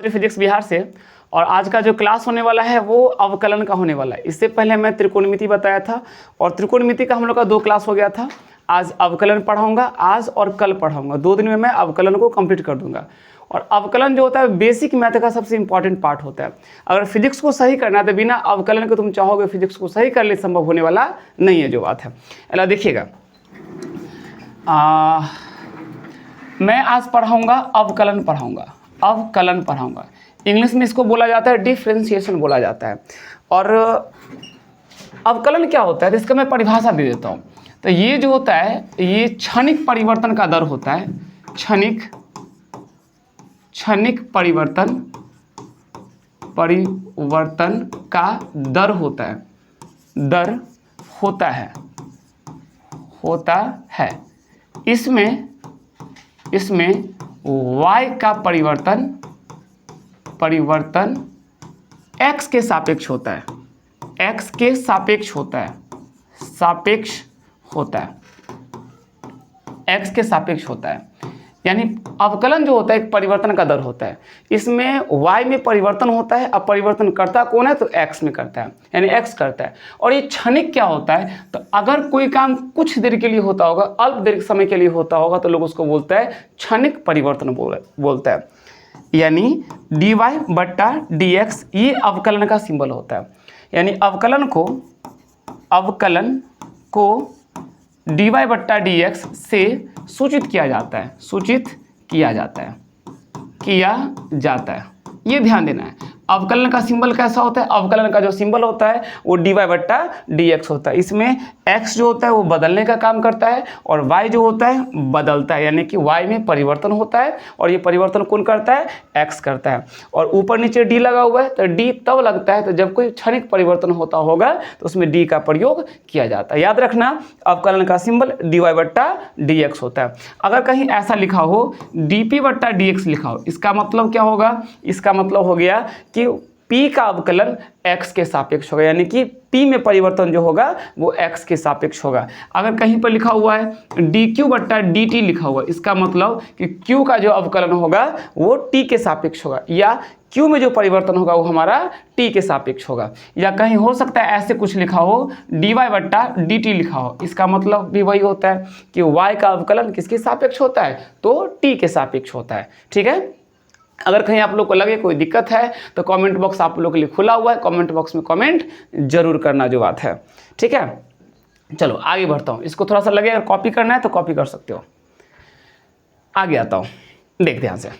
Physics Bihar से। और आज का जो क्लास होने वाला है वो अवकलन का होने वाला है। इससे पहले मैं त्रिकोणमिति बताया था और त्रिकोणमिति का हम लोग का 2 क्लास हो गया था। आज अवकलन पढ़ाऊंगा, आज और कल पढ़ाऊंगा। 2 दिन में मैं अवकलन को कंप्लीट कर दूंगा। और अवकलन जो होता है बेसिक मैथ का सबसे इंपॉर्टेंट पार्ट होता है। अगर फिजिक्स को सही करना है तो बिना अवकलन के तुम चाहोगे फिजिक्स को सही कर ले, संभव होने वाला नहीं है जो बात है। अल्लाह देखिएगा, मैं आज पढ़ाऊंगा अवकलन पढ़ाऊंगा। इंग्लिश में इसको बोला जाता है डिफरेंशिएशन बोला जाता है। और अवकलन क्या होता है तो इसका मैं परिभाषा दे देता हूँ। तो ये जो होता है ये क्षणिक परिवर्तन का दर होता है। क्षणिक परिवर्तन का दर होता है। इसमें y का परिवर्तन x के सापेक्ष होता है। x के सापेक्ष होता है। यानी अवकलन जो होता है एक परिवर्तन का दर होता है। इसमें y में परिवर्तन होता है। अब परिवर्तन करता कौन है तो x में करता है, यानी x करता है। और ये क्षणिक क्या होता है तो अगर कोई काम कुछ देर के लिए होता होगा, अल्प देर समय के लिए होता होगा तो लोग उसको बोलता है क्षणिक परिवर्तन बोलता है। यानी dy बट्टा dx ये अवकलन का सिंबल होता है। यानी अवकलन को dy बट्टा dx से सूचित किया जाता है। ये ध्यान देना है। अवकलन का सिंबल कैसा होता है, अवकलन का जो सिंबल होता है वो dy बट्टा dx होता है। इसमें x जो होता है वो बदलने का काम करता है और y जो होता है बदलता है, यानी कि y में परिवर्तन होता है। और ये परिवर्तन कौन करता है, x करता है। और ऊपर नीचे d लगा हुआ है तो d तब लगता है तो जब कोई क्षणिक परिवर्तन होता होगा तो उसमें d का प्रयोग किया जाता है। याद रखना अवकलन का सिंबल dy बट्टा dx होता है। अगर कहीं ऐसा लिखा हो dp बट्टा dx लिखा हो, इसका मतलब क्या होगा, इसका मतलब हो गया कि p का अवकलन x के सापेक्ष होगा, यानी कि p में परिवर्तन जो होगा वो x के सापेक्ष होगा। अगर कहीं पर लिखा हुआ है dq बट्टा dt लिखा हुआ है, इसका मतलब कि q का जो अवकलन होगा वो t के सापेक्ष होगा, या q में जो परिवर्तन होगा वो हमारा t के सापेक्ष होगा। या कहीं हो सकता है ऐसे कुछ लिखा हो dy बट्टा dt लिखा हो, इसका मतलब भी वही होता है कि y का अवकलन किसके सापेक्ष होता है तो t के सापेक्ष होता है। ठीक है। अगर कहीं आप लोग को लगे कोई दिक्कत है तो कमेंट बॉक्स आप लोग के लिए खुला हुआ है, कमेंट बॉक्स में कमेंट जरूर करना जो बात है। ठीक है, चलो आगे बढ़ता हूँ। इसको थोड़ा सा लगे अगर कॉपी करना है तो कॉपी कर सकते हो। आगे आता हूँ, देखते ध्यान से।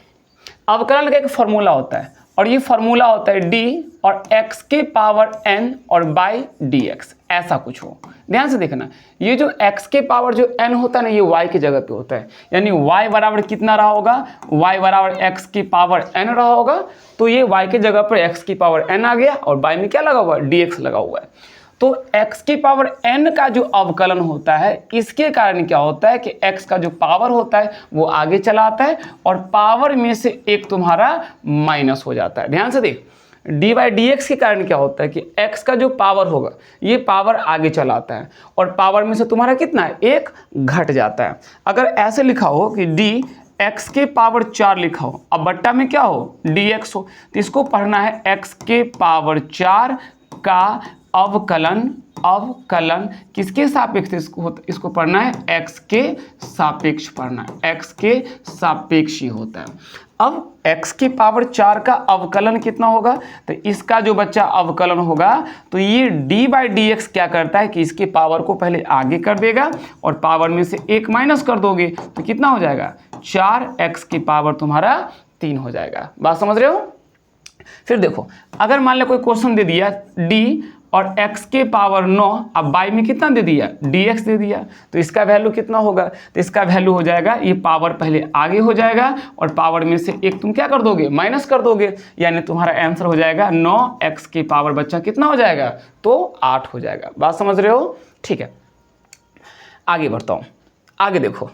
अवकलन का एक फॉर्मूला होता है और ये फॉर्मूला होता है d और x के पावर n और बाई dx, ऐसा कुछ हो। ध्यान से देखना, ये जो x के पावर जो n होता है ना ये y की जगह पे होता है। यानी y बराबर कितना रहा होगा, y बराबर x की पावर n रहा होगा, तो ये y की जगह पर x की पावर n आ गया और y में क्या लगा हुआ है, dx लगा हुआ है। तो x की पावर n का जो अवकलन होता है इसके कारण क्या होता है कि x का जो पावर होता है वो आगे चला आता है और पावर में से एक तुम्हारा माइनस हो जाता है। ध्यान से देख, dy बाई dx के कारण क्या होता है कि x का जो पावर होगा ये पावर आगे चला आता है और पावर में से तुम्हारा कितना है, एक घट जाता है। अगर ऐसे लिखा हो कि d x के पावर 4 लिखा हो, अब बट्टा में क्या हो dx हो, तो इसको पढ़ना है x के पावर 4 का अवकलन किसके सापेक्ष, इसको पढ़ना है x के सापेक्ष पढ़ना है, x के सापेक्ष ही होता है। अब x की पावर 4 का अवकलन कितना होगा तो इसका जो बच्चा अवकलन होगा तो ये d बाई dx क्या करता है कि इसके पावर को पहले आगे कर देगा और पावर में से एक माइनस कर दोगे तो कितना हो जाएगा, 4x की पावर तुम्हारा 3 हो जाएगा। बात समझ रहे हो। फिर देखो, अगर मान लो कोई क्वेश्चन दे दिया d और x के पावर 9, अब y में कितना दे दिया, dx दे दिया, तो इसका वैल्यू कितना होगा, तो इसका वैल्यू हो जाएगा, ये पावर पहले आगे हो जाएगा और पावर में से एक तुम क्या कर दोगे, माइनस कर दोगे, यानी तुम्हारा आंसर हो जाएगा 9x की पावर बच्चा कितना हो जाएगा तो 8 हो जाएगा। बात समझ रहे हो। ठीक है, आगे बढ़ता हूँ। आगे देखो,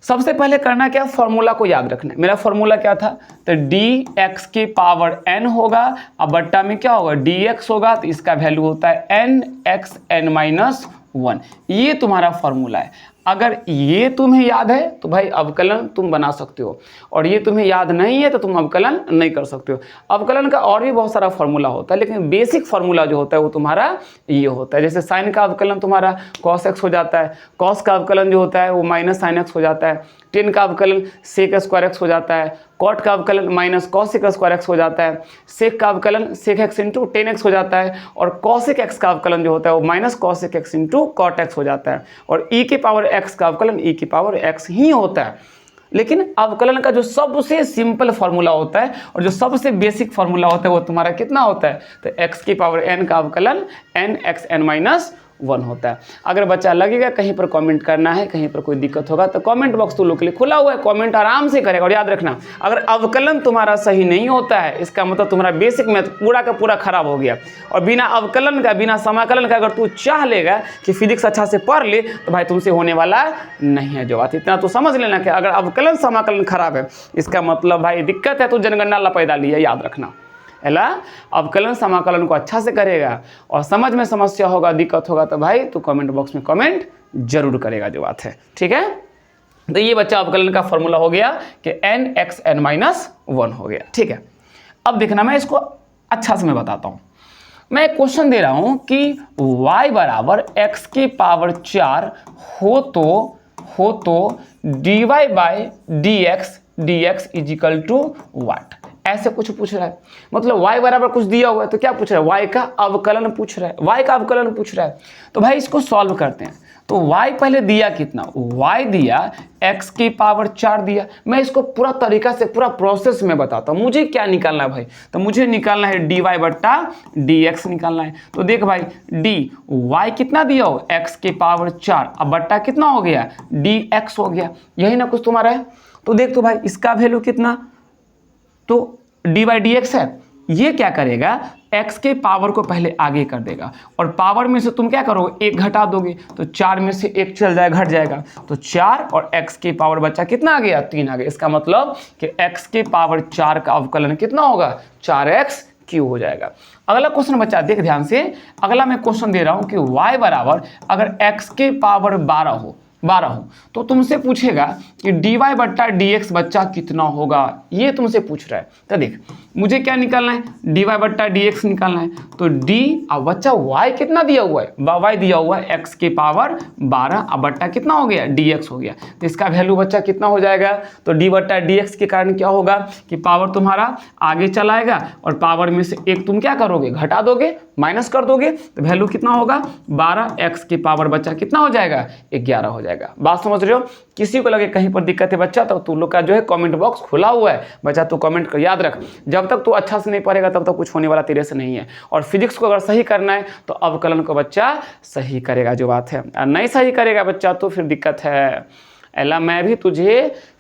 सबसे पहले करना क्या, फॉर्मूला को याद रखना है। मेरा फॉर्मूला क्या था तो dx के पावर n होगा, अब बट्टा में क्या होगा dx होगा, तो इसका वैल्यू होता है nxn-1। ये तुम्हारा फॉर्मूला है। अगर ये तुम्हें याद है तो भाई अवकलन तुम बना सकते हो, और ये तुम्हें याद नहीं है तो तुम अवकलन नहीं कर सकते हो। अवकलन का और भी बहुत सारा फॉर्मूला होता है, लेकिन बेसिक फार्मूला जो होता है वो तुम्हारा ये होता है। जैसे साइन का अवकलन तुम्हारा cos x हो जाता है, cos का अवकलन जो होता है वो माइनस साइन x हो जाता है, टेन का अवकलन सेक स्क्वायर एक्स हो जाता है, कॉट का अवकलन माइनस कॉसिक स्क्वायर एक्स हो जाता है, सेक का अवकलन sec x into tan x हो जाता है, और कॉसिक एक्स का अवकलन जो होता है वो minus cosec x into cot x हो जाता है, और ई की पावर एक्स का अवकलन ई की पावर एक्स ही होता है। लेकिन अवकलन का जो सबसे सिंपल फार्मूला होता है और जो सबसे बेसिक फार्मूला होता है वो तुम्हारा कितना होता है, तो एक्स की पावर एन का अवकलन एन एक्स एन माइनस 1 होता है। अगर बच्चा लगेगा कहीं पर कमेंट करना है, कहीं पर कोई दिक्कत होगा तो कमेंट बॉक्स तुम लोग के लिए खुला हुआ है, कमेंट आराम से करेगा। और याद रखना, अगर अवकलन तुम्हारा सही नहीं होता है इसका मतलब तुम्हारा बेसिक मैथ पूरा का पूरा खराब हो गया। और बिना अवकलन का, बिना समाकलन का अगर तू चाह लेगा कि फिजिक्स अच्छा से पढ़ ले तो भाई तुमसे होने वाला नहीं है। जो बात इतना तो समझ लेना कि अगर अवकलन समाकलन खराब है इसका मतलब भाई दिक्कत है, तो जनगणना ला पैदा लिया, याद रखना। एला अवकलन समाकलन को अच्छा से करेगा और समझ में समस्या होगा, दिक्कत होगा तो भाई तू कमेंट बॉक्स में कमेंट जरूर करेगा। जो बात है ठीक है। तो ये बच्चा अवकलन का फॉर्मूला हो गया कि एन एक्स एन माइनस 1 हो गया। ठीक है, अब देखना मैं इसको अच्छा से मैं बताता हूँ। मैं एक क्वेश्चन दे रहा हूँ कि y बराबर एक्स की पावर 4 हो तो dy by D X is equal to what, ऐसे कुछ पूछ रहा है। मतलब y बराबर कुछ दिया हुआ है तो क्या पूछ रहा है, y का अवकलन पूछ रहा है, y का अवकलन पूछ रहा है। तो भाई इसको सॉल्व करते हैं। तो y पहले दिया कितना, y दिया x की पावर 4 दिया। मैं इसको पूरा तरीका से पूरा प्रोसेस में बताता हूँ। मुझे क्या निकालना है भाई, तो मुझे निकालना है dy बट्टा dx निकालना है। तो देख भाई y कितना दिया हो, x की पावर 4, अब बट्टा कितना हो गया, dx हो गया। यही ना कुछ तुम्हारा है। तो देख तो भाई इसका वैल्यू कितना, तो डी बाई डी एक्स है। ये क्या करेगा, x के पावर को पहले आगे कर देगा और पावर में से तुम क्या करोगे, 1 घटा दोगे तो 4 में से 1 चल जाएगा, घट जाएगा। तो 4 और x के पावर बचा कितना आ गया, 3 आ गया। इसका मतलब कि x के पावर 4 का अवकलन कितना होगा, 4x क्यूब हो जाएगा। अगला क्वेश्चन बच्चा देख ध्यान से। अगला मैं क्वेश्चन दे रहा हूं कि y बराबर अगर x के पावर 12 हो तो तुमसे पूछेगा कि dy बट्टा dx बच्चा कितना होगा, ये तुमसे पूछ रहा है। तो देख मुझे क्या निकालना है, dy बट्टा dx निकालना है। तो d, अब बच्चा y कितना दिया हुआ है, y दिया हुआ है x के पावर 12, अब बट्टा कितना हो गया, dx हो गया। तो इसका वैल्यू बच्चा कितना हो जाएगा, तो d बट्टा dx के कारण क्या होगा कि पावर तुम्हारा आगे चलाएगा और पावर में से 1 तुम क्या करोगे, घटा दोगे, माइनस कर दोगे। तो वैल्यू कितना होगा, 12x के पावर बच्चा कितना हो जाएगा, 11 हो जाएगा। बात समझ रहे हो। किसी को लगे कहीं पर दिक्कत है बच्चा तो तू लोग का जो है कमेंट बॉक्स खुला हुआ है बच्चा, तू कमेंट कर। याद रख, जब तक तू अच्छा से नहीं पढ़ेगा तब तक कुछ होने वाला तेरे से नहीं है। और फिजिक्स को अगर सही करना है तो अवकलन को बच्चा सही करेगा। जो बात है, और नहीं सही करेगा बच्चा तो फिर दिक्कत है। एला मैं भी तुझे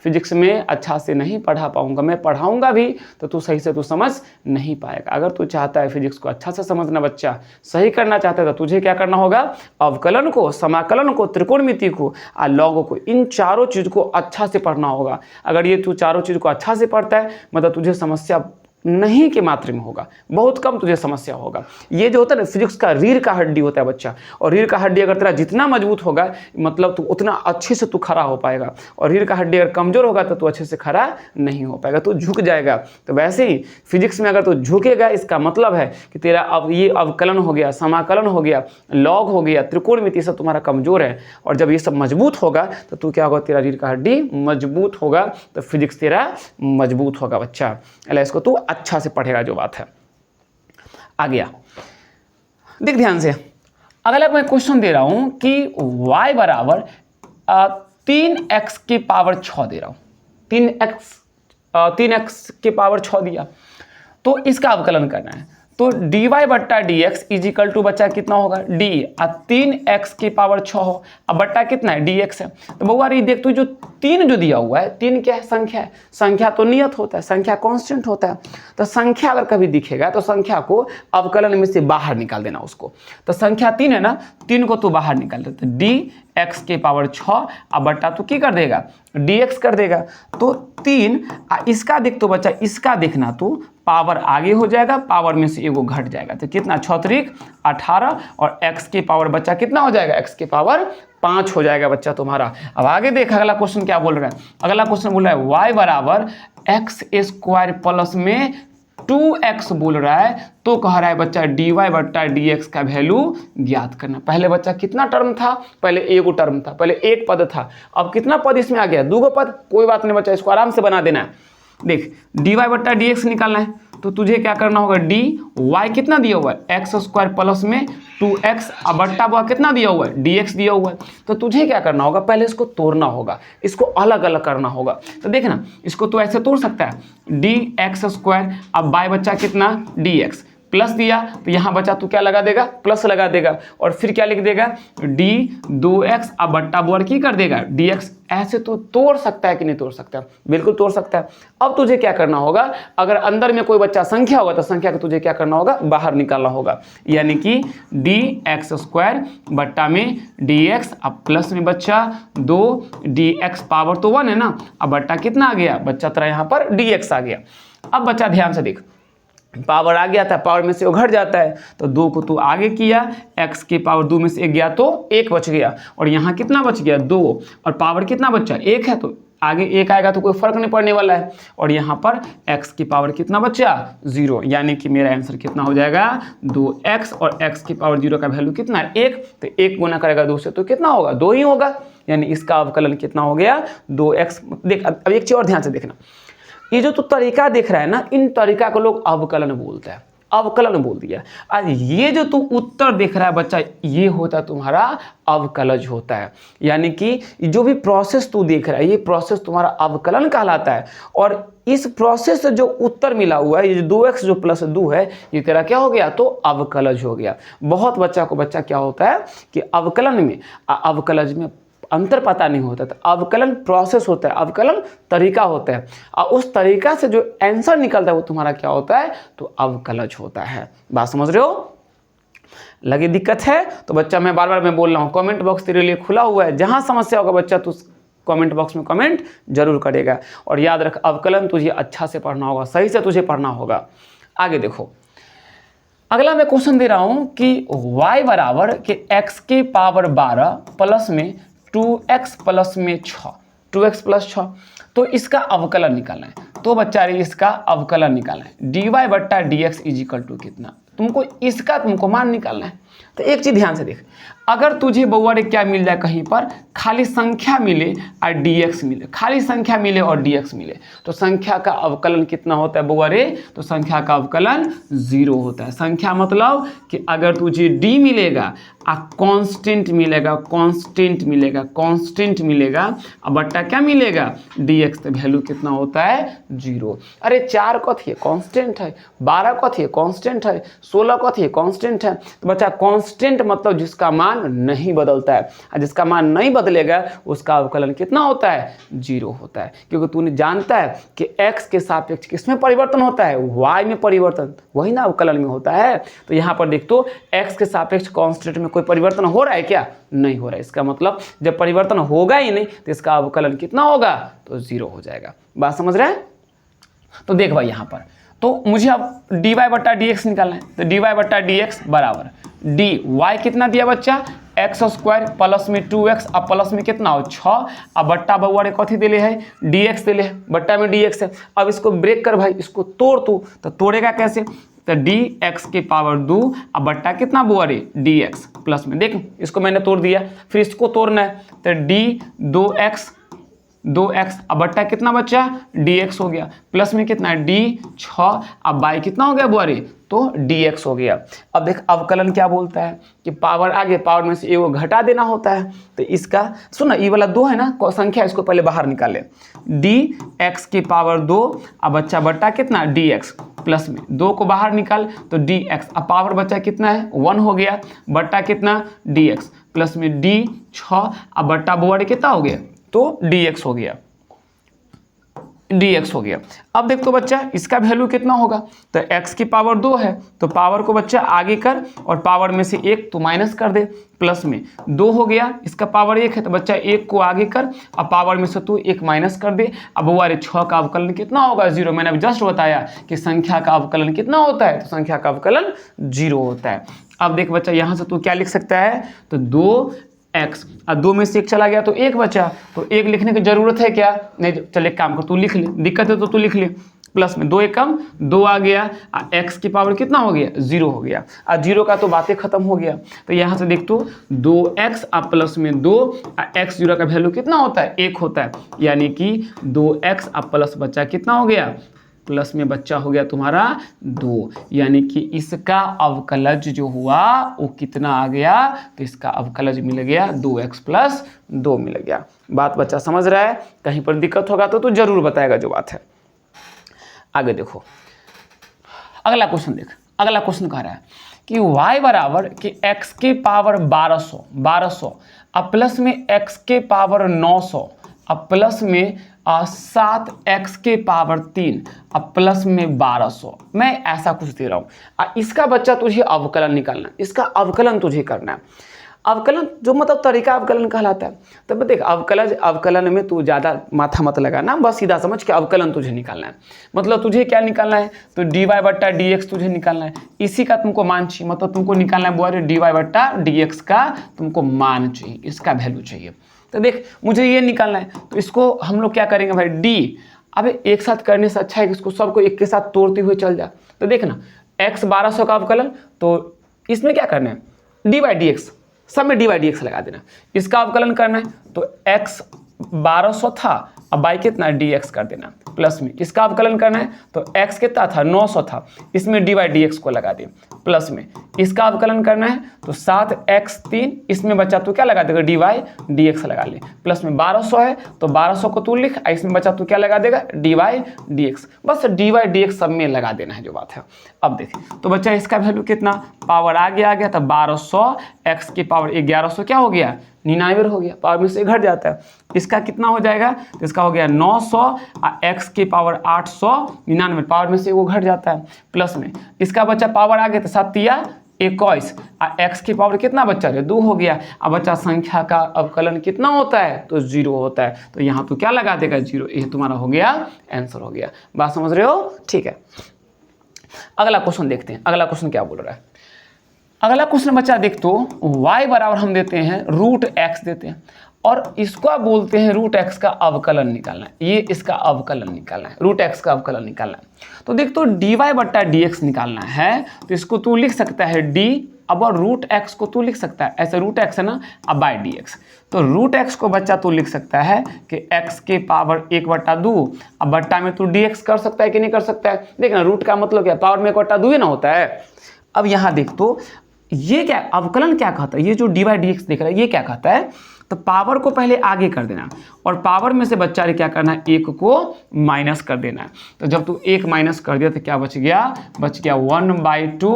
फिजिक्स में अच्छा से नहीं पढ़ा पाऊंगा, मैं पढ़ाऊंगा भी तो तू सही से तू समझ नहीं पाएगा। अगर तू चाहता है फिजिक्स को अच्छा से समझना, बच्चा सही करना चाहता है तो तुझे क्या करना होगा, अवकलन को, समाकलन को, त्रिकोणमिति को और लॉग को, इन चारों चीज़ को अच्छा से पढ़ना होगा। अगर ये तू चारों चीज़ को अच्छा से पढ़ता है मतलब तुझे समस्या नहीं के मात्रा में होगा, बहुत कम तुझे समस्या होगा। ये जो होता है ना फिजिक्स का रीढ़ का हड्डी होता है बच्चा, और रीढ़ का हड्डी अगर तेरा जितना मजबूत होगा मतलब तू उतना अच्छे से तू खड़ा हो पाएगा, और रीढ़ का हड्डी अगर कमजोर होगा तो तू अच्छे से खड़ा नहीं हो पाएगा, तू झुक जाएगा। तो वैसे ही फिजिक्स में अगर तू झुकेगा इसका मतलब है कि तेरा अब ये अवकलन हो गया, समाकलन हो गया, लॉग हो गया, त्रिकोणमिति सब तुम्हारा कमजोर है। और जब ये सब मजबूत होगा तो तू क्या होगा, तेरा रीढ़ का हड्डी मजबूत होगा तो फिजिक्स तेरा मजबूत होगा बच्चा। इसको तू अच्छा से पढ़ेगा। जो बात है आ गया, देख ध्यान से। अगला मैं क्वेश्चन दे रहा हूं कि y बराबर 3x की पावर 6 दे रहा हूं, 3x की पावर 6 दिया तो इसका अवकलन करना है। तो dy बट्टा dx इज इक्वल टू बच्चा कितना होगा, d 3x की पावर 6 हो, अब बट्टा कितना है, dx है। तो बउआ ये देख तू जो 3 जो दिया हुआ है, 3 क्या है, संख्या है। संख्या तो नियत होता है, संख्या कांस्टेंट होता है। तो संख्या अगर कभी दिखेगा तो संख्या को अवकलन में से बाहर निकाल देना उसको। तो संख्या 3 है ना, 3 को तू बाहर निकाल देते, d एक्स के पावर 6 अब बट्टा तो की कर देगा dx कर देगा। तो 3 इसका देख तो बच्चा, इसका देखना तो पावर आगे हो जाएगा, पावर में से एगो घट जाएगा, तो कितना 6 त्रिक 18 और x के पावर बच्चा कितना हो जाएगा, x के पावर 5 हो जाएगा बच्चा तुम्हारा। अब आगे देख अगला क्वेश्चन क्या बोल रहा है, अगला क्वेश्चन बोल रहा है y बराबर एक्स स्क्वायर प्लस में 2x बोल रहा है, तो कह रहा है बच्चा dy बट्टा dx का वैल्यू ज्ञात करना। पहले बच्चा कितना टर्म था, पहले एगो टर्म था, पहले एक पद था, अब कितना पद इसमें आ गया, 2 पद। कोई बात नहीं बच्चा, इसको आराम से बना देना है। देख dy बट्टा dx निकालना है, तो तुझे क्या करना होगा, dy कितना दिया हुआ है एक्स स्क्वायर प्लस में 2x अब बट्टा हुआ कितना दिया हुआ है dx दिया हुआ है। तो तुझे क्या करना होगा, पहले इसको तोड़ना होगा, इसको अलग अलग करना होगा। तो देखना इसको तो ऐसे तोड़ सकता है dx स्क्वायर अब बाय बच्चा कितना dx प्लस दिया, तो यहाँ बचा तू क्या लगा देगा, प्लस लगा देगा, और फिर क्या लिख देगा d 2x अब बट्टा बोर की कर देगा dx। ऐसे तो तोड़ सकता है कि नहीं तोड़ सकता, बिल्कुल तोड़ सकता है। अब तुझे क्या करना होगा, अगर अंदर में कोई बच्चा संख्या होगा तो संख्या को तुझे क्या करना होगा, बाहर निकालना होगा, यानी कि dx स्क्वायर बट्टा में dx अब प्लस में बच्चा 2 dx पावर तो 1 है ना, अब बट्टा कितना आ गया बच्चा तेरा यहाँ पर dx आ गया। अब बच्चा ध्यान से देख, पावर आ गया था, पावर में से वो घट जाता है, तो 2 को तू आगे किया, x के पावर 2 में से 1 गया तो 1 बच गया, और यहाँ कितना बच गया 2, और पावर कितना बचा 1 है, तो आगे 1 आएगा तो कोई फर्क नहीं पड़ने वाला है, और यहाँ पर x की पावर कितना बचा 0, यानी कि मेरा आंसर कितना हो जाएगा 2x, और x की पावर 0 का वैल्यू कितना है 1, तो 1 गुना करेगा 2 से तो कितना होगा 2 ही होगा, यानी इसका अवकलन कितना हो गया 2x। देख अब एक चीज और ध्यान से देखना, ये जो तू तरीका देख रहा है ना, इन तरीका को लोग अवकलन बोलते हैं, अवकलन बोल दिया। और ये जो तू उत्तर देख रहा है बच्चा, ये होता है तुम्हारा अवकलज होता है, यानी कि जो भी प्रोसेस तू देख रहा है ये प्रोसेस तुम्हारा अवकलन कहलाता है। और इस प्रोसेस से जो उत्तर मिला हुआ है, ये जो 2x जो प्लस 2 है, ये तेरा क्या हो गया, तो अवकलज हो गया। बहुत बच्चा को बच्चा क्या होता है कि अवकलन में अवकलज में अंतर पता नहीं होता, तो अवकलन प्रोसेस होता है, अवकलन तरीका होता है, और उस तरीका से जो आंसर निकलता है वो तुम्हारा क्या होता है, तो अवकलज होता है। बात समझ रहे हो, लगी दिक्कत है तो बच्चा मैं बार बार मैं बोल रहा हूँ, कमेंट बॉक्स तेरे लिए खुला हुआ है, जहाँ समस्या होगा बच्चा तू कमेंट बॉक्स में कमेंट जरूर करेगा। और याद रख, अवकलन तुझे अच्छा से पढ़ना होगा, सही से तुझे पढ़ना होगा। आगे देखो, अगला मैं क्वेश्चन दे रहा हूँ कि y बराबर के x के पावर 12 प्लस में 2x प्लस में 6, 2x प्लस 6, तो इसका अवकलन निकालना है। तो बच्चा रे इसका अवकलन निकालना है, dy बट्टा dx इज इक्वल टू कितना, तुमको मान निकालना है। तो एक चीज ध्यान से देख, अगर तुझे बउआ रे क्या मिल जाए, कहीं पर खाली संख्या मिले और dx मिले, खाली संख्या मिले और dx मिले, तो संख्या का अवकलन कितना होता है बउआ रे, तो संख्या का अवकलन 0 होता है। संख्या मतलब कि अगर तुझे d मिलेगा और कांस्टेंट मिलेगा, कांस्टेंट मिलेगा, कांस्टेंट मिलेगा, अब बट्टा क्या मिलेगा dx, तो वैल्यू कितना होता है 0। अरे 4 कथी है कांस्टेंट है, 12 कथी है कांस्टेंट है, 16 कथी है कांस्टेंट है। तो बच्चा कांस्टेंट मतलब जिसका मान नहीं बदलता है, और जिसका मान नहीं बदलेगा उसका अवकलन कितना होता है 0 होता है। क्योंकि तूने जानता है कि x के सापेक्ष किसमें परिवर्तन होता है, y में परिवर्तन, वही ना अवकलन में होता है। तो यहाँ पर देख तो x के सापेक्ष कांस्टेंट में कोई परिवर्तन हो रहा है क्या, नहीं हो रहा है। इसका मतलब जब परिवर्तन होगा ही नहीं तो इसका अवकलन कितना होगा, तो 0 हो जाएगा। बात समझ रहे हैं। तो देख भाई यहाँ पर तो मुझे अब dy बट्टा dx निकालना है, तो dy बट्टा dx बराबर dy कितना दिया बच्चा एक्स स्क्वायर प्लस में 2x अब प्लस में कितना हो 6, अब बट्टा बउआ रे कथी दिले है dx दिले है, बट्टा में dx है। अब इसको ब्रेक कर भाई, इसको तोड़ तू, तो तोड़ेगा कैसे, तो dx के पावर 2 अब बट्टा कितना बुआ रे dx प्लस में, देख इसको मैंने तोड़ दिया, फिर इसको तोड़ना है, तो d 2x अब बट्टा कितना बच्चा dx हो गया, प्लस में कितना d 6 अब बाई कितना हो गया बुआ रे, तो dx हो गया। अब देख अवकलन क्या बोलता है कि पावर आगे, पावर में से एगो घटा देना होता है। तो इसका सुन, ये वाला 2 है ना संख्या, इसको पहले बाहर निकाले, dx के पावर 2 अब बच्चा बट्टा कितना dx प्लस में 2 को बाहर निकाल, तो dx अब पावर बच्चा कितना है 1 हो गया, बट्टा कितना dx प्लस में d 6 अब बट्टा बुआ रे कितना हो गया, तो dx हो गया, dx हो गया। अब देख तो बच्चा इसका वैल्यू कितना होगा, तो x की पावर 2 है तो पावर को बच्चा आगे कर और पावर में से 1 तो माइनस कर दे, प्लस में 2 हो गया, इसका पावर 1 है तो बच्चा 1 को आगे कर, अब पावर में से तू 1 माइनस कर दे। अब वो अरे 6 का अवकलन कितना होगा, 0। मैंने अभी जस्ट बताया कि संख्या का अवकलन कितना होता है, तो संख्या का अवकलन 0 होता है। अब देख बच्चा यहाँ से तू क्या लिख सकता है, तो 2x, अब 2 में से 1 चला गया तो 1 बचा, तो 1 लिखने की जरूरत है क्या, नहीं। चल एक काम कर, तू लिख ले, दिक्कत है तो तू लिख ले, प्लस में 2 एकम 2 आ गया, x की पावर कितना हो गया, 0 हो गया। और 0 का तो बातें खत्म हो गया, तो यहाँ से देख तो 2x प्लस में 2, x 0 का वैल्यू कितना होता है, 1 होता है, यानी कि 2x प्लस बच्चा कितना हो गया, प्लस में बच्चा हो गया तुम्हारा 2, यानी कि इसका अवकलज जो हुआ वो कितना आ गया, तो इसका अवकलज मिल गया 2x प्लस 2 मिल गया। बात बच्चा समझ रहा है, कहीं पर दिक्कत होगा तो तू जरूर बताएगा जो बात है। आगे देखो अगला क्वेश्चन, देख अगला क्वेश्चन कह रहा है कि y बराबर कि x के पावर 1200 अब प्लस में x के पावर 900 अब प्लस में 7x के पावर 3 अब प्लस में 1200, मैं ऐसा कुछ दे रहा हूँ। इसका बच्चा तुझे अवकलन निकालना है, इसका अवकलन तुझे करना है। अवकलन जो मतलब तरीका अवकलन कहलाता है। तब देख अवकलन में तू ज़्यादा माथा मत लगाना, बस सीधा समझ के अवकलन तुझे निकालना है। मतलब तुझे क्या निकालना है, तो dy/dx तुझे निकालना है, इसी का तुमको मान चाहिए, मतलब तुमको निकालना है बोले dy/dx का तुमको मान चाहिए, इसका वैल्यू चाहिए। तो देख मुझे ये निकालना है, तो इसको हम लोग क्या करेंगे भाई, डी, अबे एक साथ करने से अच्छा है कि इसको सबको एक के साथ तोड़ते हुए चल जा। तो देख ना x 1200 का अवकलन, तो इसमें क्या करना है, dy/dx, सब में dy/dx लगा देना। इसका अवकलन करना है तो x 1200 था, अब बाई कितना dx कर देना, प्लस में इसका अवकलन करना है तो x कितना था 900 था, इसमें dy/dx को लगा दे, प्लस में इसका अवकलन करना है तो 7x3, इसमें बचा तो क्या लगा देगा dy/dx लगा ले, प्लस में 1200 है तो 1200 को तू लिख, इसमें बचा तो क्या लगा देगा dy/dx, बस dy/dx सब में लगा देना है जो बात है। अब देखिए तो बच्चा इसका वैल्यू कितना, पावर आ गया तो 1200 x की पावर 1100 क्या हो गया 99 हो गया, पावर में से घट जाता है। इसका कितना हो जाएगा, तो इसका हो गया 900 x की पावर 899, पावर में से वो घट जाता है, प्लस में इसका बच्चा पावर आ गया तो 7 या 21 x की पावर कितना बच्चा है 2 हो गया। अब बच्चा संख्या का अवकलन कितना होता है, तो 0 होता है, तो यहाँ तो क्या लगा देगा 0, ये तुम्हारा हो गया आंसर हो गया। बात समझ रहे हो, ठीक है। अगला क्वेश्चन देखते हैं, अगला क्वेश्चन क्या बोल रहा है। अगला क्वेश्चन बच्चा देख तो y बराबर हम देते हैं √x देते हैं और इसको आप बोलते हैं √x का अवकलन निकालना है, ये इसका अवकलन निकालना है, √x का अवकलन निकालना है। तो देख तो dy/dx निकालना है, तो इसको तू लिख सकता है d, अब और √x को तू लिख सकता है ऐसे, √x है ना, अब बाय dx, तो √x को बच्चा तू लिख सकता है कि x के पावर 1/2, अब बट्टा में तू dx कर सकता है कि नहीं कर सकता है, देखना रूट का मतलब क्या, पावर में 1/2 ही ना होता है। अब यहाँ देख तो ये क्या अवकलन क्या कहता है, ये जो dy/dx देख रहा है ये क्या कहता है, तो पावर को पहले आगे कर देना और पावर में से बच्चा ने क्या करना है 1 को माइनस कर देना है। तो जब तू 1 माइनस कर दिया तो क्या बच गया 1/2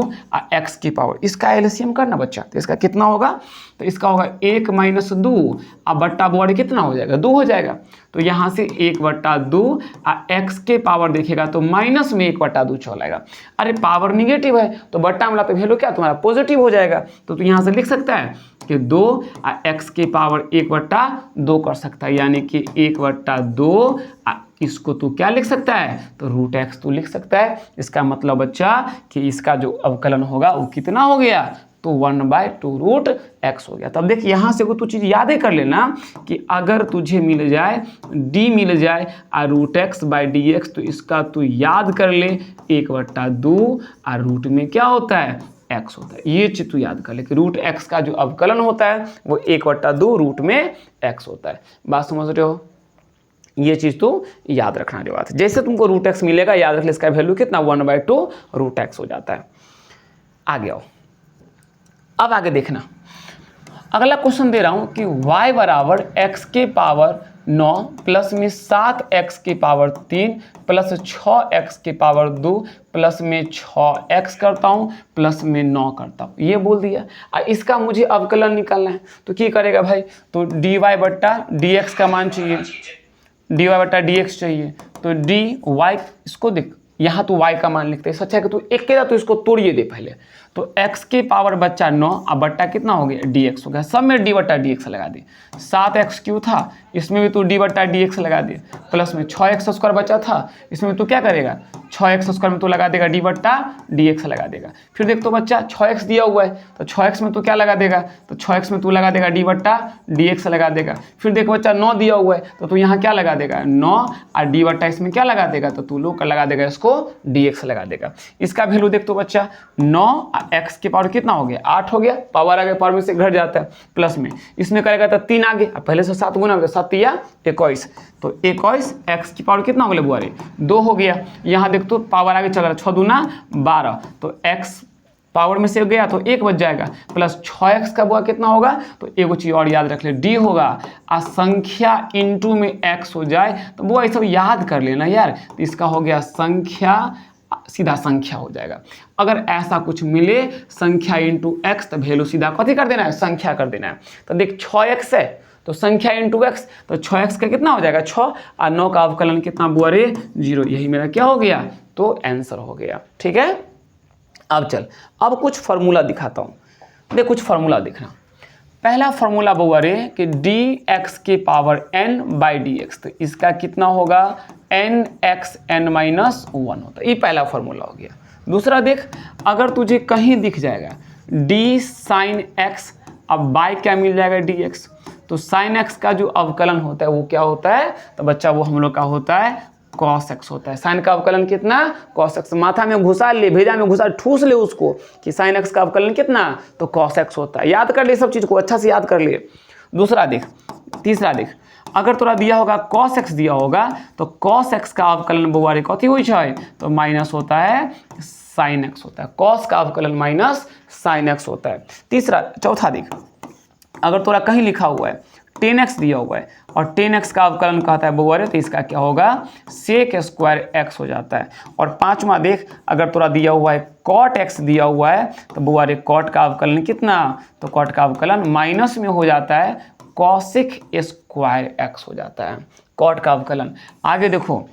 x की पावर, इसका एलसीएम करना बच्चा, तो इसका कितना होगा, तो इसका होगा 1 - 2 अब बट्टा बॉडी कितना हो जाएगा 2 हो जाएगा, तो यहाँ से 1/2 x के पावर देखेगा तो माइनस में 1/2 चलेगा। अरे पावर निगेटिव है तो बट्टा मिला तो वैल्यू क्या तुम्हारा पॉजिटिव हो जाएगा, तो यहाँ से लिख सकता है कि 2 x के पावर 1/2 कर सकता है, यानी कि 1/2 इसको तू क्या लिख सकता है, तो √x तू लिख सकता है। इसका मतलब बच्चा कि इसका जो अवकलन होगा वो कितना हो गया, तो 1/2 √x हो गया। तब देख यहाँ से तू चीज़ यादें कर लेना कि अगर तुझे मिल जाए d मिल जाए √x/dx, तो इसका तू याद कर ले 1/2 रूट में क्या होता है x होता है, ये चीज तू याद कर ले कि √x का जो अवकलन होता है वो 1/2 रूट में x होता है। बात समझ रहे हो, ये चीज तो याद रखना जो बात है। जैसे तुमको √x मिलेगा याद रख ले, इसका वैल्यू कितना 1/2 √x हो जाता है। आगे आओ, अब आगे देखना, अगला क्वेश्चन दे रहा हूं कि y बराबर x के पावर 9 प्लस में 7x की पावर 3 प्लस 6x की पावर 2 प्लस में 6x करता हूँ प्लस में 9 करता हूँ, ये बोल दिया। इसका मुझे अवकलन निकालना है, तो क्या करेगा भाई, तो dy/dx का मान चाहिए, dy/dx चाहिए, तो डी वाई, इसको देख यहाँ तो y का मान लिखते हैं, सच्चा है कि तू एक के तो इसको तोड़िए दे पहले। तो x के पावर बच्चा 9 अब बट्टा कितना हो गया dx हो गया, सब में d बट्टा dx लगा दे। 7x क्यू था इसमें भी तू d बट्टा dx लगा दे, प्लस में 6x स्क्वायर बचा था इसमें तू क्या करेगा 6x स्क्वायर में तू लगा देगा d बट्टा dx लगा देगा। फिर देख तो बच्चा 6x दिया हुआ है तो 6x में तू क्या लगा देगा, तो 6x में तू लगा देगा d बट्टा dx लगा देगा। फिर देख बच्चा 9 दिया हुआ है तो तू यहाँ क्या लगा देगा 9 और d बट्टा इसमें क्या लगा देगा, तो तू लोग लगा देगा इसको dx लगा देगा। इसका वैल्यू देख तो बच्चा 9 x के पावर कितना हो गया 8 हो गया, पावर आगे पावर में से घट जाता है, प्लस में इसमें करेगा तो 3 आगे, पहले से 7 गुना हो 7 या 21, तो 21 x की पावर कितना हो गया बुआरे 2 हो गया। यहाँ देख तो पावर आगे चल रहा है 6 दूना 12, तो x पावर में से गया तो 1 बच जाएगा, प्लस 6x का बुआ कितना होगा, तो एक चीज और याद रख ले d होगा और संख्या इंटू में x हो जाए, तो बुआ ये सब याद कर लेना यार। तो इसका हो गया संख्या, सीधा संख्या हो जाएगा। अगर ऐसा कुछ मिले संख्या इंटू एक्स तो वैल्यू सीधा कथी कर देना है संख्या कर देना है। तो देख 6x है तो संख्या इंटू एक्स, तो 6x का कितना हो जाएगा 6 और 9 का अवकलन कितना बुआ रे 0, यही मेरा क्या हो गया तो आंसर हो गया। ठीक है, अब चल अब कुछ फार्मूला दिखाता हूँ, देख कुछ फार्मूला देखना। पहला फार्मूला बुआ रे कि dx के पावर n बाई dx, तो इसका कितना होगा nxn माइनस 1 होता है, ये पहला फार्मूला हो गया। दूसरा देख अगर तुझे कहीं दिख जाएगा d साइन x, अब बाई क्या मिल जाएगा dx, तो साइन x का जो अवकलन होता है वो क्या होता है, तो बच्चा वो हम लोग का होता है cos x होता है। साइन का अवकलन कितना cos x, माथा में घुसा ले, भेजा में घुसा ठूस ले उसको कि साइन x का अवकलन कितना, तो cos x होता है। याद कर ले सब चीज को अच्छा से याद कर ले। दूसरा देख, तीसरा देख अगर तोरा दिया होगा cos x दिया होगा तो cos x का अवकलन बुआरे कथी हो जाए, तो माइनस होता है साइन x होता है, cos का अवकलन माइनस साइन x होता है। तीसरा चौथा देख अगर तोरा कहीं लिखा हुआ है 10x दिया हुआ है और 10x का अवकलन कहता है बुआरे, तो इसका क्या होगा सेक स्क्वायर x हो जाता है। और पांचवा देख अगर तोरा दिया हुआ है cot x दिया हुआ है तो बुआरे cot का अवकलन कितना, तो cot का अवकलन माइनस में हो जाता है cosec स्क्वायर x हो जाता है cot का अवकलन। आगे देखो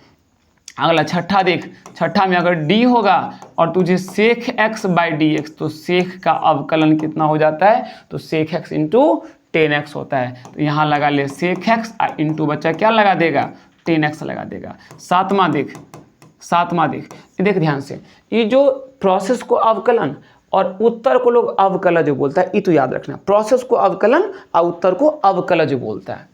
अगला छठा देख, छठा में अगर d होगा और तुझे सेक x बाई dx, तो सेक का अवकलन कितना हो जाता है, तो सेक x इंटू 10x होता है। तो यहाँ लगा ले सेक x और इंटू बच्चा क्या लगा देगा 10x लगा देगा। सातवां देख, सातवां देख ये देख ध्यान से, ये जो प्रोसेस को अवकलन और उत्तर को लोग अवकलज बोलता है, ये तो याद रखना, प्रोसेस को अवकलन और उत्तर को अवकलज बोलता है।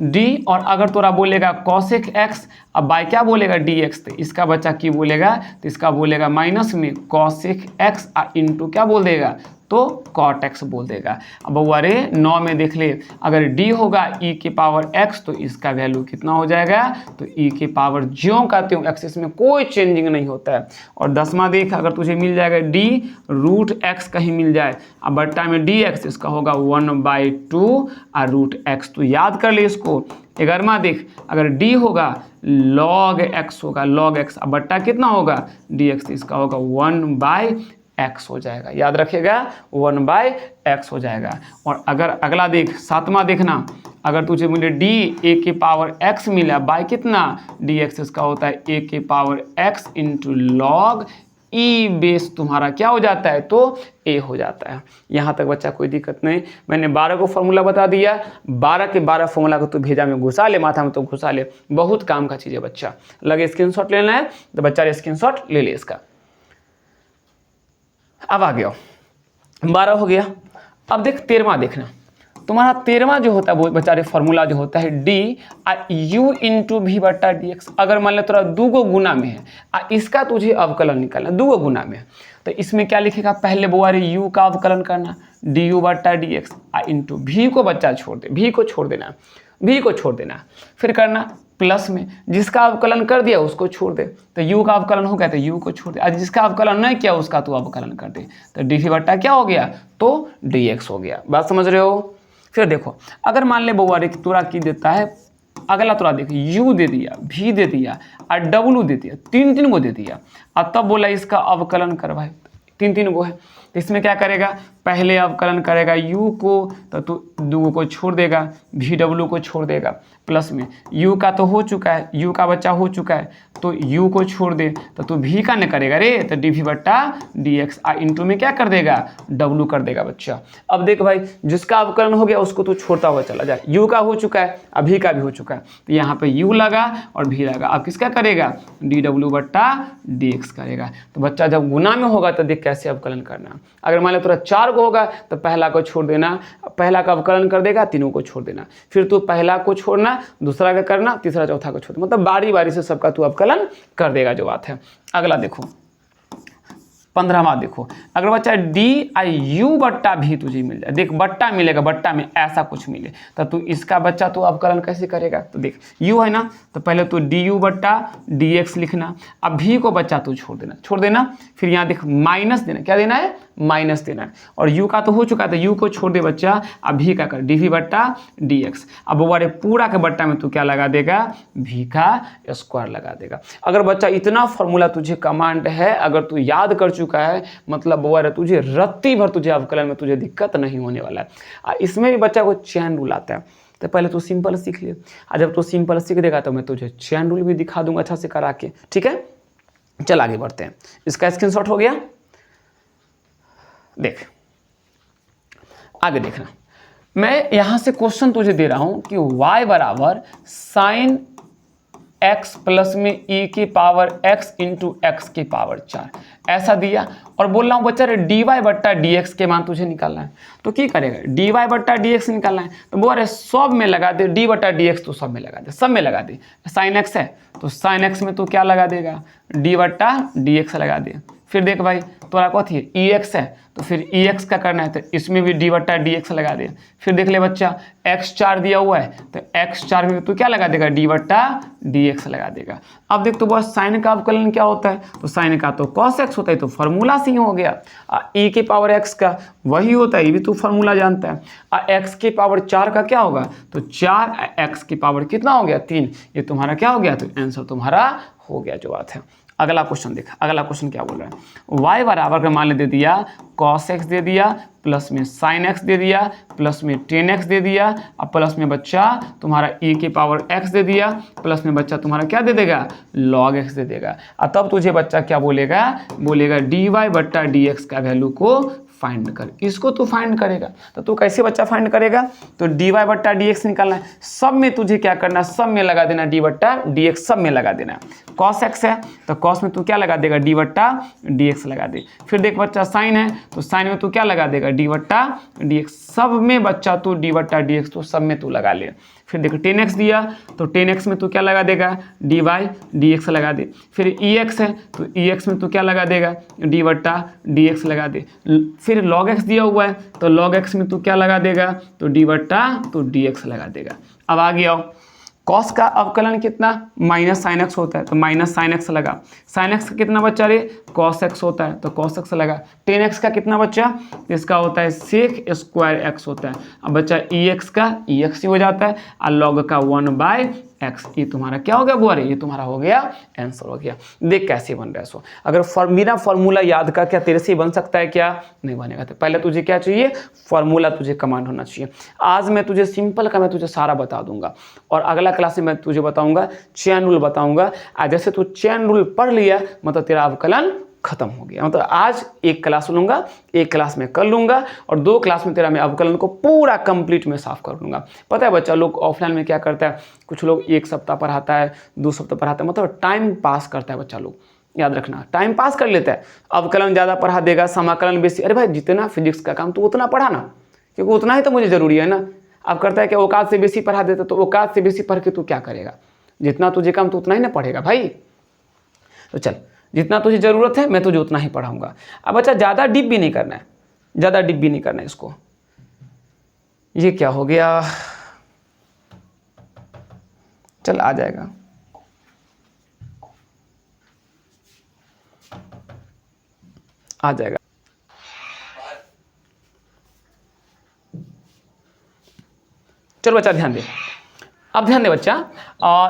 d और अगर तोरा बोलेगा cosec x अब बाय क्या बोलेगा dx, तो इसका बच्चा की बोलेगा, तो इसका बोलेगा माइनस में cosec x इंटू क्या बोल देगा, तो cot x बोल देगा। अब अरे 9 में देख ले अगर d होगा e के पावर x, तो इसका वैल्यू कितना हो जाएगा, तो e के पावर ज्यों का त्यों x, इसमें कोई चेंजिंग नहीं होता है। और 10वां देख अगर तुझे मिल जाएगा d रूट x कहीं मिल जाए अब बट्टा में dx, इसका होगा 1/2 और रूट x, तो याद कर ले इसको। 11वां देख अगर d होगा log x होगा, log x अब बट्टा कितना होगा dx, इसका होगा 1/x हो जाएगा, याद रखेगा 1/x हो जाएगा। और अगर अगला देख 7वां देखना, अगर तुझे मिले d a के पावर x मिला बाय कितना dx, इसका होता है a के पावर x इंटू लॉग ई बेस तुम्हारा क्या हो जाता है, तो a हो जाता है। यहाँ तक बच्चा कोई दिक्कत नहीं, मैंने 12 को फॉर्मूला बता दिया, 12 के 12 फॉर्मूला को तू भेजा में घुसा ले, माथा में तो घुसा ले, बहुत काम का चीज़ है बच्चा। लगे स्क्रीनशॉट लेना है तो बच्चा स्क्रीनशॉट ले ले इसका। अब आ गया 12 हो गया। अब देख 13वां देखना, तुम्हारा 13वां जो होता है वो बेचारे फॉर्मूला जो होता है d u इंटू वी बट्टा डी एक्स। अगर मान लो थोड़ा 2 गो गुना में है इसका तुझे अवकलन निकालना, 2 गो गुना में है, तो इसमें क्या लिखेगा पहले बुआरे u का अवकलन करना du बट्टा डी एक्स इंटू वी को बच्चा छोड़ दे, वी को छोड़ देना, वी को छोड़ देना, फिर करना प्लस में जिसका अवकलन कर दिया उसको छोड़ दे, तो u का अवकलन हो गया तो u को छोड़ दे, और जिसका अवकलन नहीं किया उसका तो अवकलन कर दे, तो डी बट्टा क्या हो गया, तो dx हो गया। बात समझ रहे हो। फिर देखो अगर मान ले बउआ तोरा की देता है, अगला तोरा देख u दे दिया, v दे दिया और w दे दिया, 3 गो दे दिया, और तब बोला इसका अवकलन कर भाई, 3 गो है, तो इसमें क्या करेगा पहले अवकलन करेगा u को, तो तू 2 को छोड़ देगा, vw को छोड़ देगा, प्लस में u का तो हो चुका है, u का बच्चा हो चुका है, तो u को छोड़ दे तो तू v का न करेगा रे, तो dv बट्टा dx इंटू में क्या कर देगा, w कर देगा बच्चा। अब देख भाई जिसका अवकलन हो गया उसको तू छोड़ता हुआ चला जाए, u का हो चुका है, अब v का भी हो चुका है, तो यहाँ पे u लगा और v लगा, अब किसका करेगा, dw बट्टा dx करेगा। तो बच्चा जब गुना में होगा तो देख कैसे अवकलन करना। अगर मान लो थोड़ा 4 को होगा तो पहला को छोड़ देना, पहला का अवकलन कर देगा, तीनों को छोड़ देना, फिर तू पहला को छोड़ना, दूसरा का करना, तीसरा चौथा को छोड़ना, मतलब बारी बारी से सबका तू अवकलन कर देगा जो बात है। अगला देखो 15वां देखो, अगर बच्चा DIU बट्टा भी तुझे मिल जाए, देख बट्टा मिलेगा, बट्टा में ऐसा कुछ मिले तो तू इसका बच्चा तू अवकलन कैसे करेगा, तो देख u है ना, तो पहले तू du बट्टा dx लिखना, अब भी को बच्चा तू छोड़ देना, फिर यहाँ देख माइनस देना, क्या देना है, माइनस देना है, और u का तो हो चुका है तो u को छोड़ दे बच्चा, अब भी का कर dv बट्टा dx, अब वो पूरा के बट्टा में तू क्या लगा देगा, v का स्क्वायर लगा देगा। अगर बच्चा इतना फॉर्मूला तुझे कमांड है, अगर तू याद कर चुका है, मतलब वो तुझे रत्ती भर तुझे अवकलन में तुझे दिक्कत नहीं होने वाला है। इसमें भी बच्चा को चैन रूल आता है, तो पहले तू सिंपल सीख ले, और जब तू सिंपल सीख देगा तो मैं तुझे चैन रूल भी दिखा दूंगा अच्छा से करा के, ठीक है। चल आगे बढ़ते हैं, इसका स्क्रीनशॉट हो गया, देख आगे देखना, मैं यहां से क्वेश्चन तुझे दे रहा हूं कि y बराबर साइन x प्लस में e की पावर x इंटू एक्स की पावर 4 ऐसा दिया, और बोल रहा हूँ बच्चा dy बट्टा dx के मान तुझे निकालना है, तो क्या करेगा, dy बट्टा dx निकालना है, तो बोल रहे सब में लगा दे, d बट्टा dx तो सब में लगा दे, सब में लगा दे, साइन x है तो साइन x में तो क्या लगा देगा, d बट्टा dx लगा दे, फिर देख भाई तोरा कथी है ex है तो फिर ex का करना है तो इसमें भी d बट्टा dx लगा दे, फिर देख ले बच्चा x4 दिया हुआ है तो x4 में तू क्या लगा देगा, d बट्टा dx लगा देगा। अब देख तो बस साइन का अवकलन क्या होता है, तो साइन का तो cos x होता है, तो फार्मूला से ही हो गया, e की पावर x का वही होता है, ये भी तू फार्मूला जानता है, x की पावर 4 का क्या होगा, तो 4x की पावर कितना हो गया 3, ये तुम्हारा क्या हो गया, तो आंसर तुम्हारा हो गया जो बात है। अगला क्वेश्चन देखा, अगला क्वेश्चन क्या बोल रहा है, y बराबर का मान ले दे दिया cos x दे दिया, प्लस में sin x दे दिया, प्लस में tan x दे दिया, अब प्लस में बच्चा तुम्हारा e की पावर x दे दिया, प्लस में बच्चा तुम्हारा क्या दे देगा, log x दे देगा, और तब तुझे बच्चा क्या बोलेगा dy बट्टा dx का वैल्यू को फाइंड कर, इसको तू फाइंड करेगा, तो तू कैसे बच्चा फाइंड करेगा, तो dy बट्टा dx निकालना है, सब में तुझे क्या करना है, सब में लगा देना d बट्टा dx, सब में लगा देना है, cos x है तो cos में तू क्या लगा देगा, d बट्टा dx लगा दे, फिर देख बच्चा sin है तो sin में तू क्या लगा देगा, d बट्टा dx, सब में बच्चा तू d बट्टा dx तो सब में तू लगा ले, फिर देख tan x दिया तो tan x में तू क्या लगा देगा, dy dx लगा दे, फिर ex है तो ex में तू क्या लगा देगा, d बट्टा dx लगा दे, फिर log x दिया हुआ है तो log x में तू क्या लगा देगा, तो d बट्टा तो dx लगा देगा। अब आगे आओ, cos का अवकलन कितना, माइनस साइन एक्स होता है तो माइनस साइन एक्स लगा, साइन एक्स का कितना बच्चा रे, cos x होता है तो cos x लगा, tan x का कितना बच्चा, इसका होता है sec स्क्वायर x होता है, अब बच्चा ex का ex ही हो जाता है, और log का 1/x, ये तुम्हारा क्या हो गया बुआरे, ये तुम्हारा हो गया आंसर हो गया। देख कैसे बन रहा है सो, अगर बिना फॉर्मूला याद का क्या तेरे से बन सकता है, क्या नहीं बनेगा, तो पहले तुझे क्या चाहिए, फॉर्मूला तुझे कमांड होना चाहिए। आज मैं तुझे सिंपल का मैं तुझे सारा बता दूंगा, और अगला क्लास में मैं तुझे बताऊंगा चैन रूल बताऊंगा, जैसे तू चैन रूल पढ़ लिया मतलब तेरा अवकलन खत्म हो गया, मतलब आज एक क्लास लूंगा, एक क्लास में कर लूंगा, और 2 क्लास में तेरा मैं अवकलन को पूरा कंप्लीट में साफ कर लूंगा। पता है बच्चा लोग ऑफलाइन में क्या करता है, कुछ लोग 1 सप्ताह पढ़ाता है, 2 सप्ताह पढ़ाता है, मतलब टाइम पास करता है बच्चा लोग, याद रखना टाइम पास कर लेता है, अवकलन ज़्यादा पढ़ा देगा, समाकलन बेसी, अरे भाई जितना फिजिक्स का काम तो उतना पढ़ाना, क्योंकि उतना ही तो मुझे ज़रूरी है ना। अब करता है कि औकात से बेसी पढ़ा देता, तो औकात से बेसी पढ़ के तू क्या करेगा, जितना तुझे काम तो उतना ही ना पढ़ेगा भाई। तो चल जितना तुझे ज़रूरत है मैं तुझे उतना ही पढ़ाऊंगा। अब बच्चा ज़्यादा डीप भी नहीं करना है, ज़्यादा डीप भी नहीं करना है इसको। ये क्या हो गया, चल आ जाएगा, आ जाएगा। चलो बच्चा ध्यान दे, अब ध्यान दे बच्चा,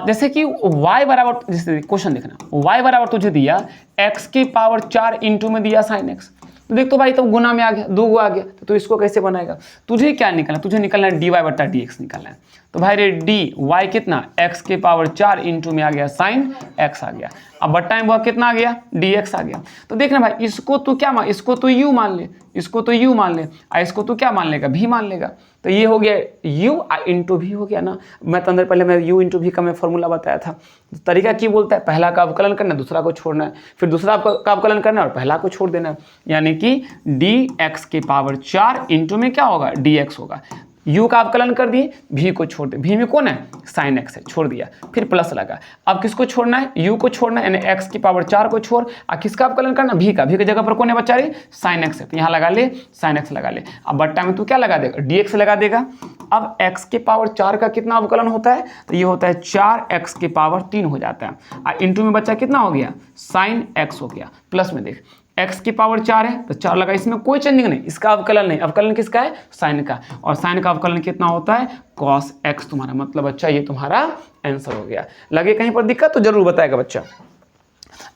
जैसे कि y बराबर, जैसे क्वेश्चन देखना, y बराबर तुझे दिया x की पावर 4 इंटू में दिया sin x, तो देख तो भाई तो गुना में आ गया, 2 आ गया, तो इसको कैसे बनाएगा, तुझे क्या निकलना, तुझे निकलना है dy बट्टा dx निकलना है। तो भाई रे डी वाई कितना x के पावर 4 इंटू में आ गया साइन x आ गया। अब बट्टा में वह कितना आ गया dx आ गया। तो देखना भाई इसको तू क्या मान, इसको तो u मान ले, इसको तो u मान ले, इसको तू क्या मान लेगा v मान लेगा। तो ये हो गया u इंटू v हो गया ना। मैं तो अंदर पहले मैं u इंटू v का मैं फॉर्मूला बताया था। तो तरीका क्या बोलता है, पहला का अवकलन करना दूसरा को छोड़ना है, फिर दूसरा का अवकलन करना और पहला को छोड़ देना है, यानी कि dx के पावर 4 इंटू में क्या होगा dx होगा। u का अवकलन कर दिए, v को छोड़ दे, v में कौन है साइन x है, छोड़ दिया, फिर प्लस लगा। अब किसको छोड़ना है, u को छोड़ना है, यानी x की पावर 4 को छोड़, किसका अवकलन करना v का, v की जगह पर कौन है बच्चा रे साइन x है, तो यहाँ लगा ले साइन x लगा ले। अब बट्टा में तू क्या लगा देगा dx लगा देगा। अब x के पावर 4 का कितना अवकलन होता है, तो ये होता है 4x के पावर 3 हो जाता है, इंटू में बच्चा कितना हो गया साइन x हो गया, प्लस में देख x की पावर 4 है तो 4 लगा, इसमें कोई चेंजिंग नहीं, इसका अवकलन नहीं, अवकलन किसका है साइन का, और साइन का अवकलन कितना होता है cos x तुम्हारा, मतलब बच्चा ये तुम्हारा आंसर हो गया। लगे कहीं पर दिक्कत तो जरूर बताएगा बच्चा।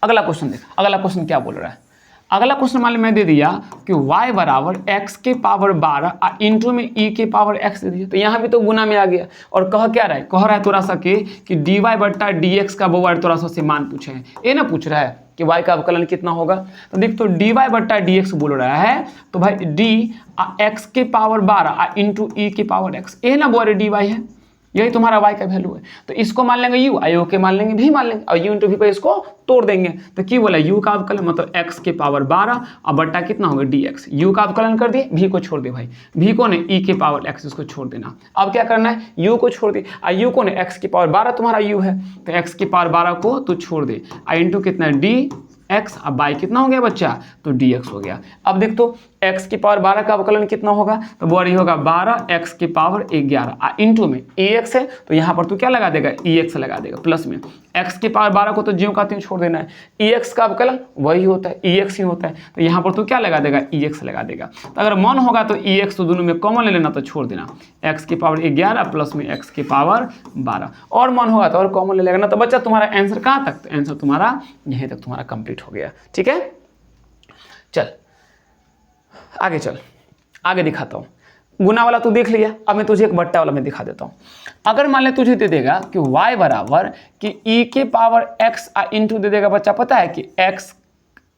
अगला क्वेश्चन देख, अगला क्वेश्चन क्या बोल रहा है। अगला क्वेश्चन मान ली मैं दे दिया कि y बराबर x के पावर 12 इंटू में e के पावर x दे दिया, तो यहाँ भी तो गुना में आ गया, और कह क्या रहा है, कह रहा है थोड़ा सा कि dy बट्टा dx का बउआ थोड़ा सा से मान पूछे हैं, ये ना पूछ रहा है कि y का अवकलन कितना होगा। तो देख तो dy बट्टा dx बोल रहा है, तो भाई d x के पावर 12 इंटू e के पावर x, ये ना बोल रहे dy है, यही तुम्हारा y का वैल्यू है। तो इसको मान लेंगे u, आई के मान लेंगे v मान लेंगे, और u इंटू v पे इसको तोड़ देंगे। तो क्या बोला u का अवकलन मतलब x के पावर 12 और बट्टा कितना होगा dx, u का अवकलन कर दिए, v को छोड़ दे भाई, v कौन है e के पावर x, इसको छोड़ देना। अब क्या करना है u को छोड़ दे, u कौन है x की पावर 12 तुम्हारा u है, तो x की पावर 12 को तो छोड़ दे, इंटू कितना d x, अब बाई कितना हो गया बच्चा तो dx हो गया। अब देख तो x की पावर 12 का अवकलन कितना होगा, तो वो होगा 12 x की पावर 11 इंटू में ax है, तो यहाँ पर तू क्या लगा देगा ex लगा देगा, प्लस में x की पावर 12 को तो ज्यों का त्यों छोड़ देना है, ex का अवकलन वही होता है ex ही होता है, तो यहाँ पर तू क्या लगा देगा ex लगा देगा। तो अगर मन होगा तो ex तो दोनों में कॉमन ले लेना, तो छोड़ देना x की पावर 11 प्लस में x की पावर 12, और मन होगा तो और कॉमन ले लेगा ना। तो बच्चा तुम्हारा आंसर कहाँ तक, तो आंसर तुम्हारा यहीं तक तुम्हारा कंप्लीट हो गया। ठीक है, चल आगे चल, आगे दिखाता हूँ। गुना वाला तू देख लिया, अब मैं तुझे एक बट्टा वाला मैं दिखा देता हूँ। अगर मान ले तुझे दे देगा कि y बराबर कि e के पावर x इंटू दे देगा बच्चा, पता है कि x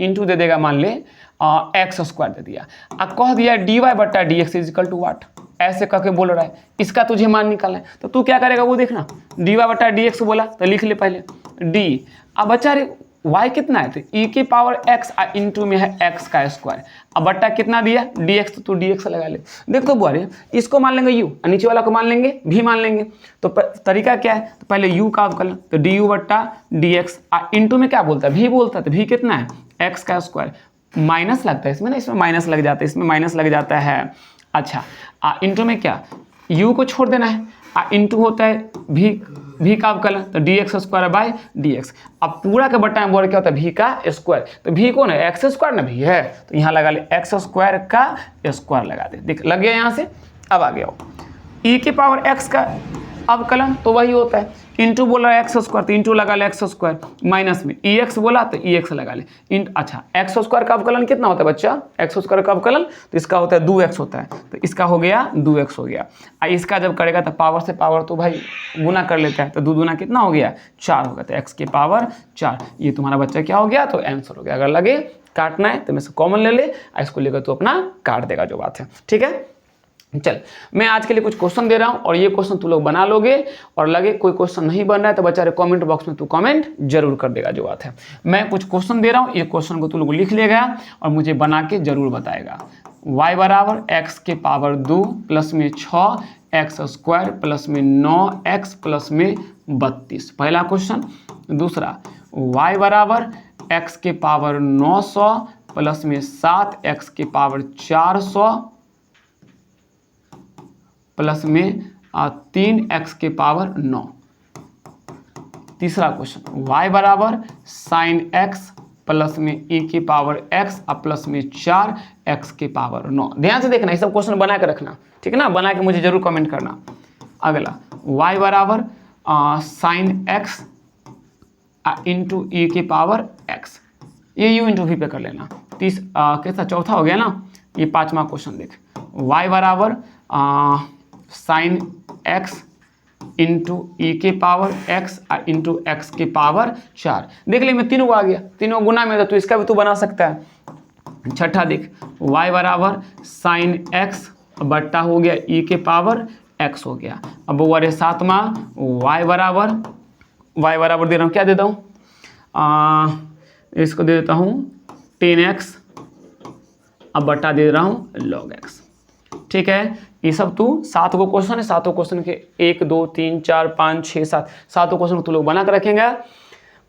इंटू दे देगा, मान ले एक्स स्क्वायर दे दिया, अब कह दिया dy बट्टा dx is equal to what, ऐसे कह के बोल रहा है, इसका तुझे मान निकालना है। तो तू क्या करेगा वो देखना, dy बट्टा dx बोला तो लिख ले पहले d, अब बच्चा रे y कितना है, तो e के पावर x इंटू में है x का स्क्वायर, अब बट्टा कितना दिया dx, तो तू dx लगा ले। देख तो बोले इसको मान लेंगे u, नीचे वाला को मान लेंगे v मान लेंगे। तो तरीका क्या है, तो पहले u का अवकलन, तो du बट्टा dx इंटू में क्या बोलता है v बोलता है, तो v कितना है x का स्क्वायर, माइनस लगता है इसमें ना, इसमें माइनस लग जाता है, इसमें माइनस लग जाता है। अच्छा इंटू में क्या u को छोड़ देना है, इंटू होता है v का अवकलन, तो dx स्क्वायर बाय dx। अब पूरा के बट्टा में बोल क्या होता है v का स्क्वायर, तो v कौन है x स्क्वायर ना v है, तो यहाँ लगा ले x स्क्वायर का स्क्वायर लगा दे, देख लग गया यहाँ से। अब आ गया e के पावर x का अवकलन, तो वही होता है इंटू बोला एक्स स्क्वायर, तो इंटू लगा ले एक्स स्क्वायर, माइनस में ex बोला तो ex लगा ले। अच्छा एक्स स्क्वायर का अवकलन कितना होता है बच्चा, एक्स स्क्वायर का अवकलन तो इसका होता है 2x होता है, तो इसका हो गया 2x हो गया। इसका जब करेगा तो पावर से पावर तो भाई गुना कर लेता है, तो 2 दूना कितना हो गया 4 हो गया, तो x की पावर 4, ये तुम्हारा बच्चा क्या हो गया तो आंसर हो गया। अगर लगे काटना है तो मैं से कॉमन ले ले, इसको लेकर तो अपना काट देगा जो बात है। ठीक है, चल मैं आज के लिए कुछ क्वेश्चन दे रहा हूं और ये क्वेश्चन तू लोग बना लोगे, और लगे कोई क्वेश्चन नहीं बन रहा है तो बच्चा कमेंट बॉक्स में तू कमेंट जरूर कर देगा जो बात है। मैं कुछ क्वेश्चन दे रहा हूं, ये क्वेश्चन को तू लोग लिख लेगा और मुझे बना के जरूर बताएगा। y बराबर x के पावर 2 प्लस में 6 एक्स स्क्वायर प्लस में 9x प्लस में 32, पहला क्वेश्चन। दूसरा y बराबर x के पावर 900 प्लस में 7x के पावर 400 प्लस में 3x के पावर 9। तीसरा क्वेश्चन y बराबर साइन x प्लस में e के पावर x प्लस में 4x के पावर 9। ध्यान से देखना, ये सब क्वेश्चन बना के रखना, ठीक है ना, बना के मुझे जरूर कमेंट करना। अगला y बराबर साइन x इंटू e के पावर x, ये u इंटू v पे कर लेना। कैसा चौथा हो गया ना, ये पांचवा क्वेश्चन देख, y बराबर साइन x इंटू ई के पावर x इंटू एक्स के पावर 4। देख ले मैं तीनों को आ गया, तीनों गुना में, तो इसका भी तू बना सकता है। छठा देख, y बराबर साइन x बट्टा हो गया ई के पावर x हो गया। अब वो वाले सातवां y बराबर दे रहा हूँ, क्या देता हूँ, इसको दे देता हूँ 10x, अब बट्टा दे रहा हूँ log x। ठीक है, ये सब तू 7 को क्वेश्चन है, 7 क्वेश्चन के 1 2 3 4 5 6 7 7 क्वेश्चन तू लोग बना कर रखेंगे,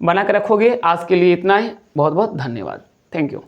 बना कर रखोगे। आज के लिए इतना ही, बहुत बहुत धन्यवाद, थैंक यू।